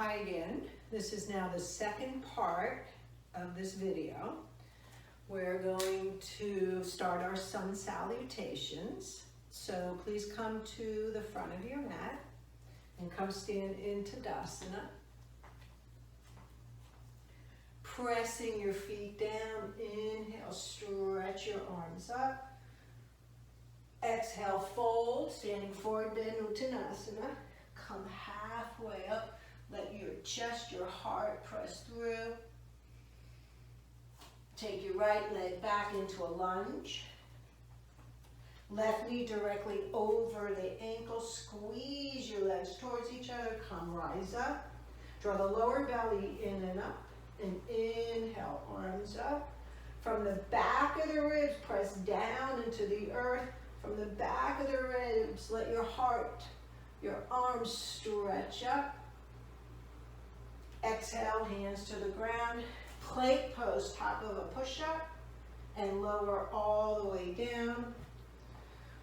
Hi again. This is now the second part of this video. We're going to start our sun salutations. So please come to the front of your mat and come stand in Tadasana. Pressing your feet down. Inhale, stretch your arms up. Exhale, fold, standing forward, bend, Uttanasana. Come halfway up. Let your chest, your heart press through. Take your right leg back into a lunge. Left knee directly over the ankle. Squeeze your legs towards each other. Come rise up. Draw the lower belly in and up. And inhale, arms up. From the back of the ribs, press down into the earth. From the back of the ribs, let your heart, your arms stretch up. Exhale, hands to the ground. Plank pose, top of a push-up. And lower all the way down.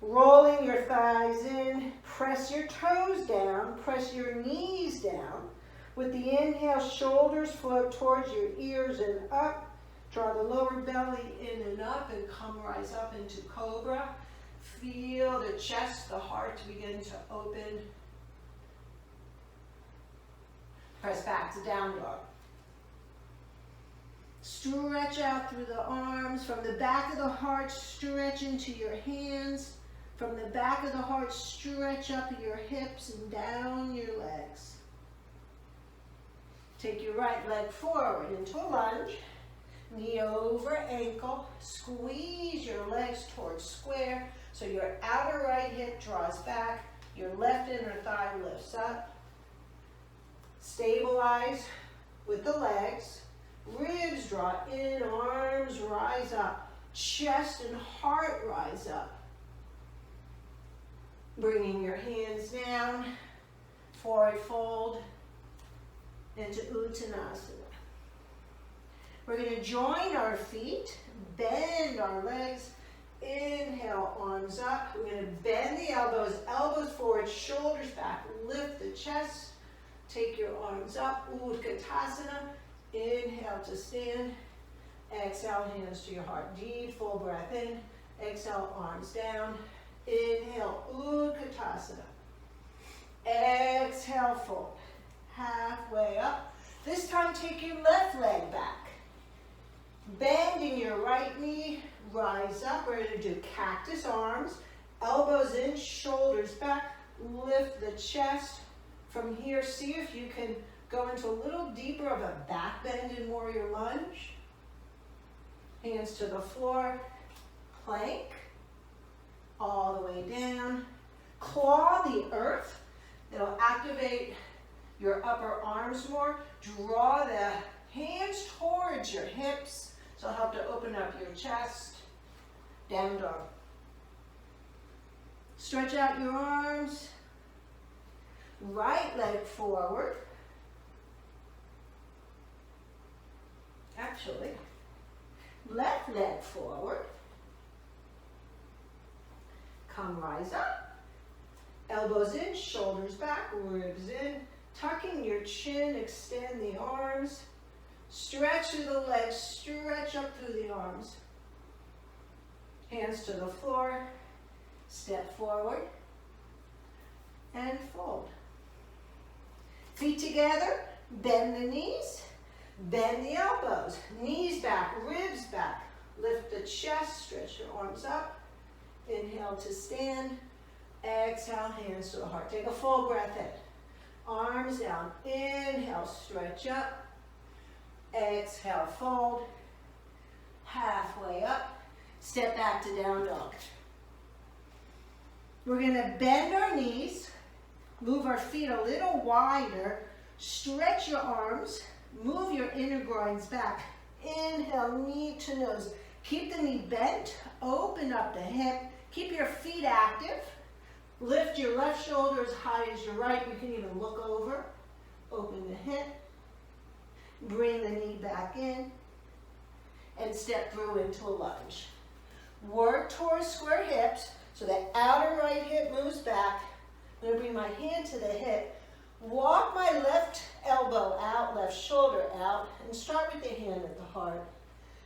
Rolling your thighs in. Press your toes down. Press your knees down. With the inhale, shoulders float towards your ears and up. Draw the lower belly in and up and come rise up into cobra. Feel the chest, the heart begin to open. Press back to down dog. Stretch out through the arms. From the back of the heart, stretch into your hands. From the back of the heart, stretch up your hips and down your legs. Take your right leg forward into a lunge. Knee over ankle. Squeeze your legs towards square. So your outer right hip draws back. Your left inner thigh lifts up. Stabilize with the legs. Ribs draw in, arms rise up. Chest and heart rise up. Bringing your hands down. Forward fold into Uttanasana. We're going to join our feet, bend our legs. Inhale, arms up. We're going to bend the elbows, elbows forward, shoulders back. Lift the chest. Take your arms up, Utkatasana. Inhale to stand. Exhale, hands to your heart. Deep, full breath in. Exhale, arms down. Inhale, Utkatasana. Exhale, fold. Halfway up. This time, take your left leg back. Bending your right knee, rise up. We're going to do cactus arms. Elbows in, shoulders back. Lift the chest. From here, see if you can go into a little deeper of a back bend in warrior lunge. Hands to the floor. Plank. All the way down. Claw the earth. It'll activate your upper arms more. Draw the hands towards your hips. So it'll help to open up your chest. Down dog. Stretch out your arms. Right leg forward. Actually, left leg forward. Come rise up. Elbows in, shoulders back, ribs in. Tucking your chin, extend the arms. Stretch through the legs, stretch up through the arms. Hands to the floor. Step forward and fold. Feet together, bend the knees, bend the elbows, knees back, ribs back. Lift the chest, stretch your arms up. Inhale to stand. Exhale, hands to the heart. Take a full breath in. Arms down. Inhale, stretch up. Exhale, fold. Halfway up. Step back to down dog. We're going to bend our knees. Move our feet a little wider. Stretch your arms. Move your inner groins back. Inhale, knee to nose. Keep the knee bent. Open up the hip. Keep your feet active. Lift your left shoulder as high as your right. You can even look over. Open the hip. Bring the knee back in. And step through into a lunge. Work towards square hips. So that outer right hip moves back. I'm going to bring my hand to the hip. Walk my left elbow out, left shoulder out, and start with the hand at the heart.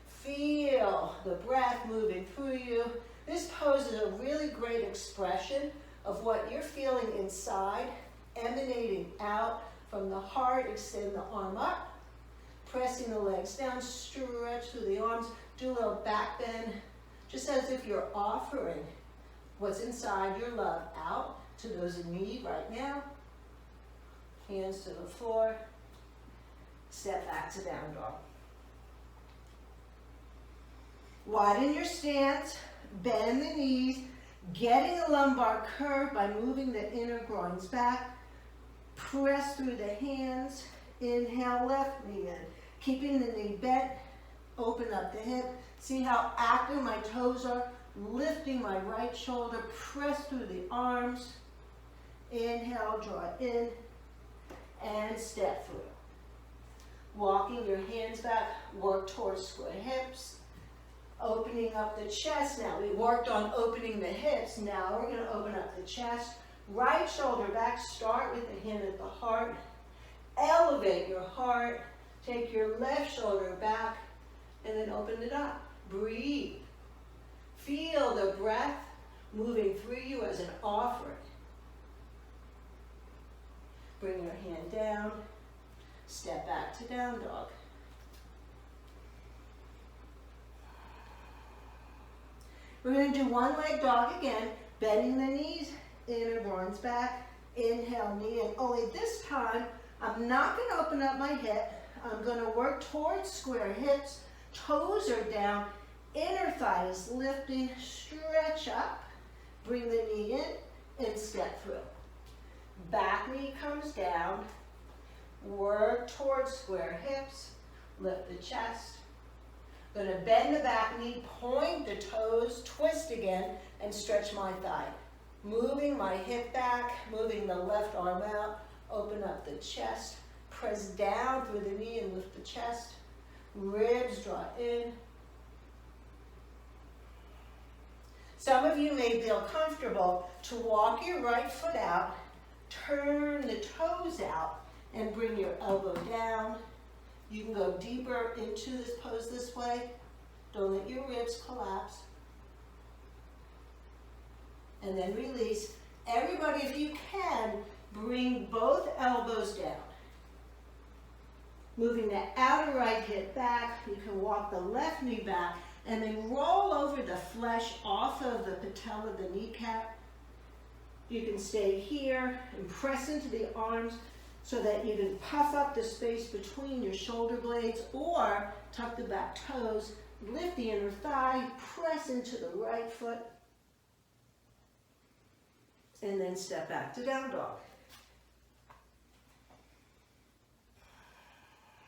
Feel the breath moving through you. This pose is a really great expression of what you're feeling inside, emanating out from the heart. Extend the arm up, pressing the legs down, stretch through the arms, do a little back bend, just as if you're offering what's inside your love out to those in need right now. Hands to the floor, step back to down dog. Widen your stance, bend the knees, getting a lumbar curve by moving the inner groins back. Press through the hands. Inhale, left knee in. Keeping the knee bent, open up the hip. See how active my toes are. Lifting my right shoulder, press through the arms. Inhale, draw in, and step through. Walking your hands back, work towards square hips. Opening up the chest now. We worked on opening the hips. Now we're going to open up the chest. Right shoulder back. Start with the hand at the heart. Elevate your heart. Take your left shoulder back and then open it up. Breathe. Feel the breath moving through you as an offering. Bring your hand down. Step back to down dog. We're going to do one leg dog again, bending the knees, inner groins back, inhale, knee in. Only this time, I'm not going to open up my hip. I'm going to work towards square hips, toes are down, inner thigh is lifting, stretch up, bring the knee in, and step through. Back knee comes down, work towards square hips, lift the chest. Going to bend the back knee, point the toes, twist again, and stretch my thigh. Moving my hip back, moving the left arm out, open up the chest, press down through the knee and lift the chest. Ribs draw in. Some of you may feel comfortable to walk your right foot out, turn the toes out, and bring your elbow down. You can go deeper into this pose this way. Don't let your ribs collapse. And then release. Everybody, if you can, bring both elbows down. Moving the outer right hip back. You can walk the left knee back and then roll over the flesh off of the patella, the kneecap. You can stay here and press into the arms so that you can puff up the space between your shoulder blades, or tuck the back toes, lift the inner thigh, press into the right foot, and then step back to down dog.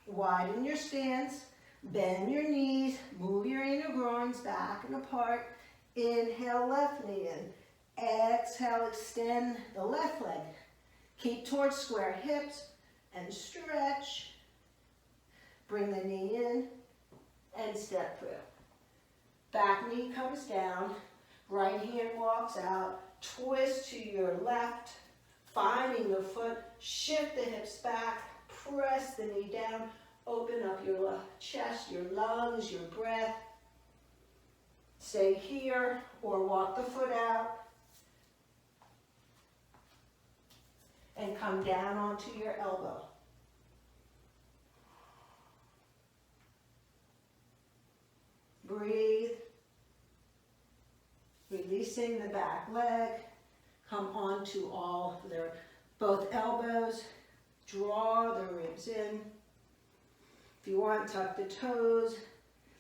Widen your stance, bend your knees, move your inner groins back and apart. Inhale, left knee in. Exhale, extend the left leg. Keep towards square hips and stretch. Bring the knee in and step through. Back knee comes down, right hand walks out, twist to your left, finding the foot, shift the hips back, press the knee down, open up your chest, your lungs, your breath. Stay here or walk the foot out. And come down onto your elbow. Breathe. Releasing the back leg. Come onto both elbows. Draw the ribs in. If you want, tuck the toes.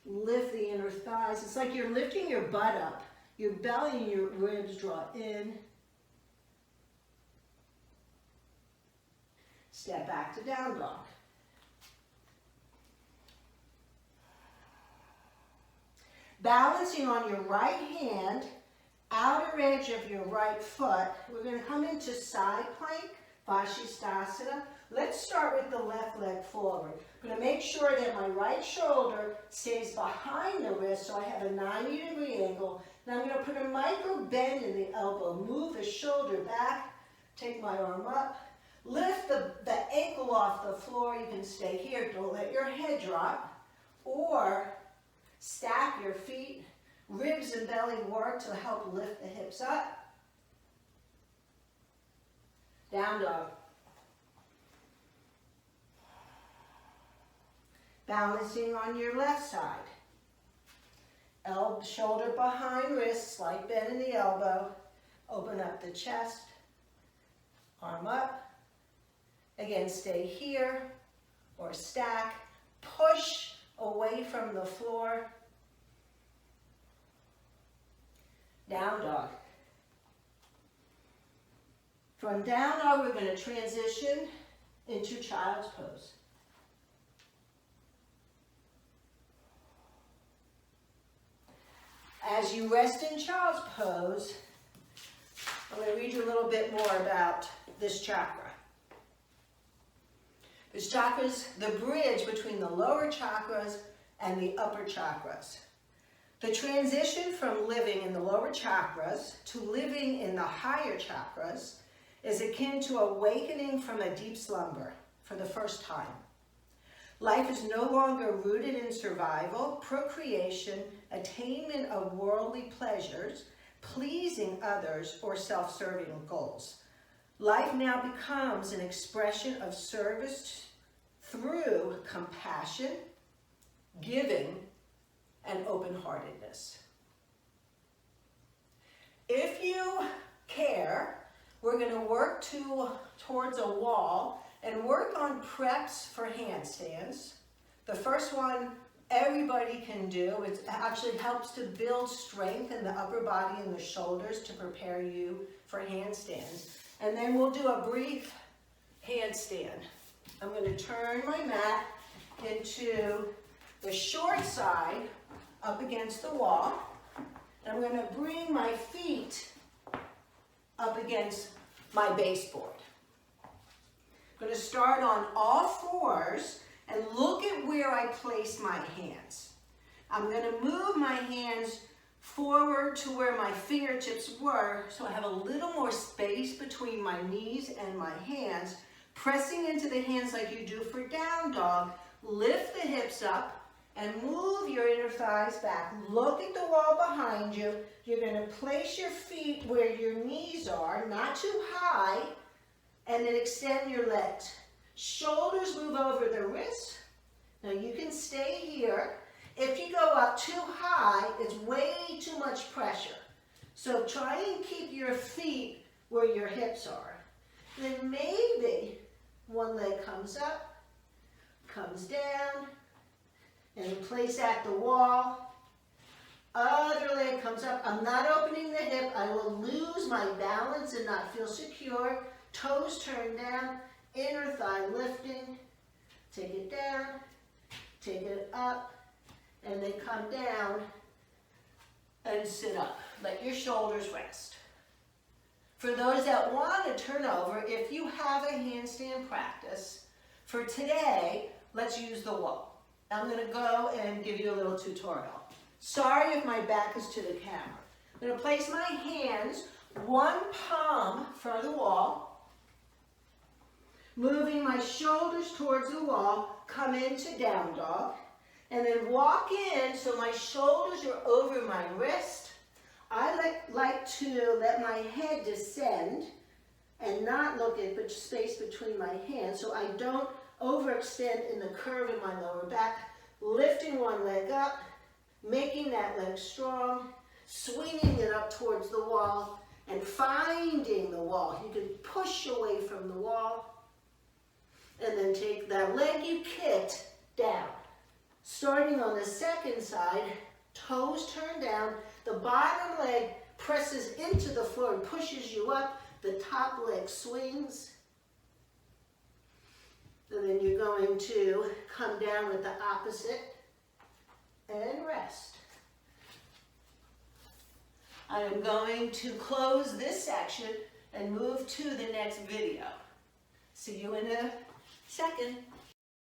Lift the inner thighs. It's like you're lifting your butt up. Your belly and your ribs draw in. Step back to down dog. Balancing on your right hand, outer edge of your right foot, we're going to come into side plank, Vashisthasana. Let's start with the left leg forward. I'm going to make sure that my right shoulder stays behind the wrist so I have a 90-degree angle. Now I'm going to put a micro bend in the elbow, move the shoulder back, take my arm up, Lift the ankle off the floor. You can stay here. Don't let your head drop. Or stack your feet. Ribs and belly work to help lift the hips up. Down dog. Balancing on your left side. Shoulder behind wrist, slight bend in the elbow. Open up the chest. Arm up. Again, stay here or stack. Push away from the floor. Down dog. From down dog, we're going to transition into child's pose. As you rest in child's pose, I'm going to read you a little bit more about this chakra. This chakra is the bridge between the lower chakras and the upper chakras. The transition from living in the lower chakras to living in the higher chakras is akin to awakening from a deep slumber for the first time. Life is no longer rooted in survival, procreation, attainment of worldly pleasures, pleasing others, or self-serving goals. Life now becomes an expression of service through compassion, giving, and open-heartedness. If you care, we're going to work towards a wall and work on preps for handstands. The first one everybody can do. It actually helps to build strength in the upper body and the shoulders to prepare you for handstands. And then we'll do a brief handstand. I'm going to turn my mat into the short side up against the wall. And I'm going to bring my feet up against my baseboard. I'm going to start on all fours and look at where I place my hands. I'm going to move my hands forward to where my fingertips were, so I have a little more space between my knees and my hands, pressing into the hands like you do for down dog. Lift the hips up and move your inner thighs back. Look at the wall behind you. You're going to place your feet where your knees are, not too high, and then extend your legs. Shoulders move over the wrists. Now you can stay here. If you go up too high, it's way too much pressure. So try and keep your feet where your hips are. Then maybe one leg comes up, comes down, and place at the wall. Other leg comes up. I'm not opening the hip. I will lose my balance and not feel secure. Toes turn down, inner thigh lifting. Take it down, take it up, and then come down and sit up. Let your shoulders rest. For those that want to turn over, if you have a handstand practice, for today, let's use the wall. I'm going to go and give you a little tutorial. Sorry if my back is to the camera. I'm going to place my hands, one palm for the wall, moving my shoulders towards the wall, come into down dog, and then walk in so my shoulders are over my wrist. I like to let my head descend and not look at the space between my hands so I don't overextend in the curve in my lower back. Lifting one leg up, making that leg strong, swinging it up towards the wall, and finding the wall. You can push away from the wall, and then take that leg you kicked down. Starting on the second side, toes turn down, the bottom leg presses into the floor and pushes you up, the top leg swings, and then you're going to come down with the opposite and rest. I am going to close this section and move to the next video. See you in a second.